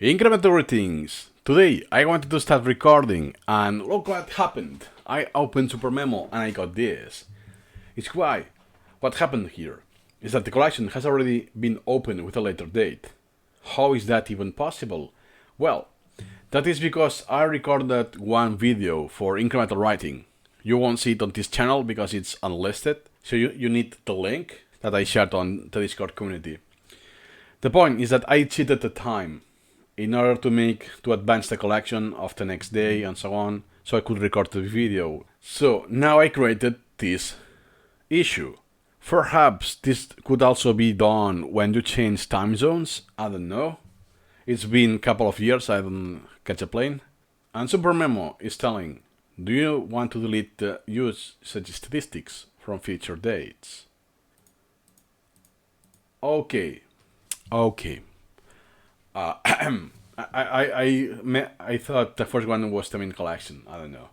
Incremental greetings. Today I wanted to start recording and look what happened. I opened Supermemo and I got this. It's why. What happened here is that the collection has already been opened with a later date. How is that even possible? Well, that is because I recorded one video for incremental writing. You won't see it on this channel because it's unlisted, so you need the link that I shared on the Discord community. The point is that I cheated the time in order to advance the collection of the next day and so on, so I could record the video. So now I created this issue. Perhaps this could also be done when you change time zones, I don't know. It's been a couple of years, I don't catch a plane. And Supermemo is telling, do you want to delete the usage statistics from future dates? Okay. I thought the first one was the main collection, I don't know.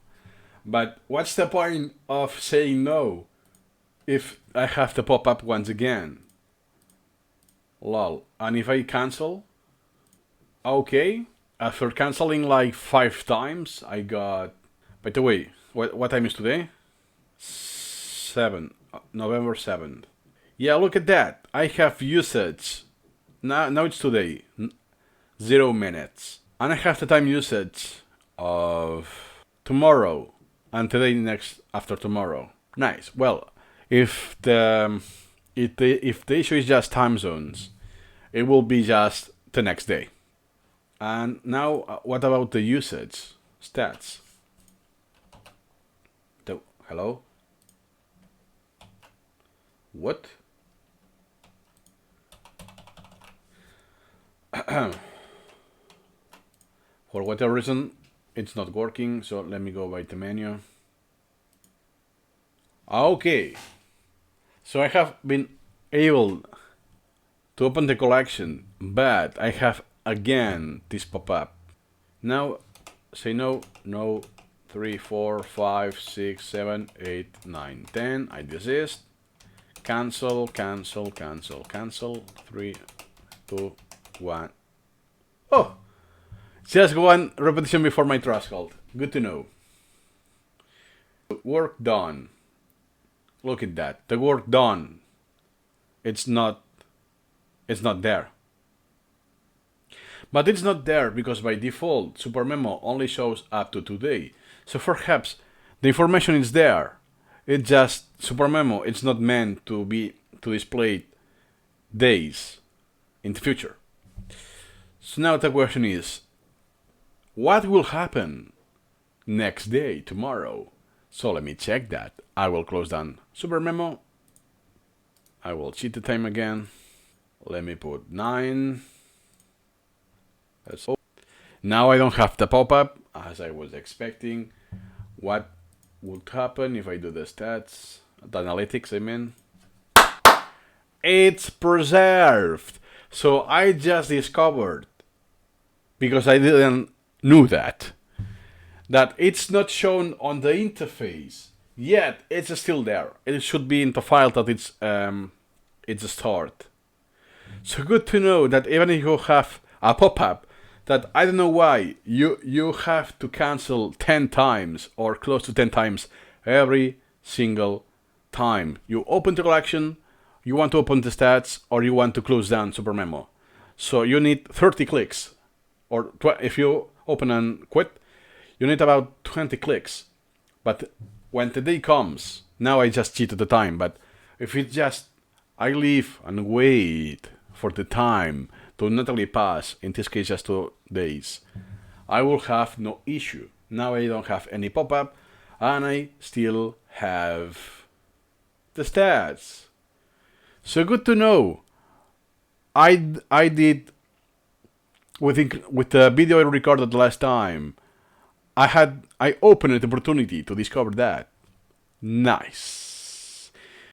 But what's the point of saying no if I have to pop up once again? Lol. And if I cancel? Okay. After canceling like 5 times, I got... By the way, what time is today? 7. November 7th. Yeah, look at that. I have usage. Now it's today. 0 minutes. And I have the time usage of tomorrow. And today next after tomorrow. Nice. Well, if the issue is just time zones, it will be just the next day. And now, what about the usage stats? Hello? What? For whatever reason, it's not working, so let me go by the menu. Okay. So I have been able to open the collection, but I have again this pop-up. Now, say no, 3, 4, 5, 6, 7, 8, 9, 10. I desist. Cancel. 3, 2, 1. Oh! Just one repetition before my threshold. Good to know. Work done. Look at that. The work done. It's not there. But it's not there because by default, Supermemo only shows up to today. So perhaps the information is there. It's just Supermemo. It's not meant to display days in the future. So now the question is, what will happen next day, tomorrow? So let me check that. I will close down Supermemo. I will cheat the time again. Let me put 9. Now I don't have the pop-up as I was expecting. What would happen if I do the stats, the analytics I mean? It's preserved. So I just discovered, because I didn't know that it's not shown on the interface yet. It's still there. It should be in the file that it's stored. So good to know that even if you have a pop-up that I don't know why you have to cancel 10 times or close to 10 times every single time you open the collection, you want to open the stats, or you want to close down Supermemo. So you need 30 clicks, or if you open and quit, you need about 20 clicks. But when the day comes, now I just cheated the time, but if it just, I leave and wait for the time to naturally pass, in this case just 2 days, I will have no issue. Now I don't have any pop-up, and I still have the stats. So good to know. I did with the video I recorded last time. I opened the opportunity to discover that. Nice.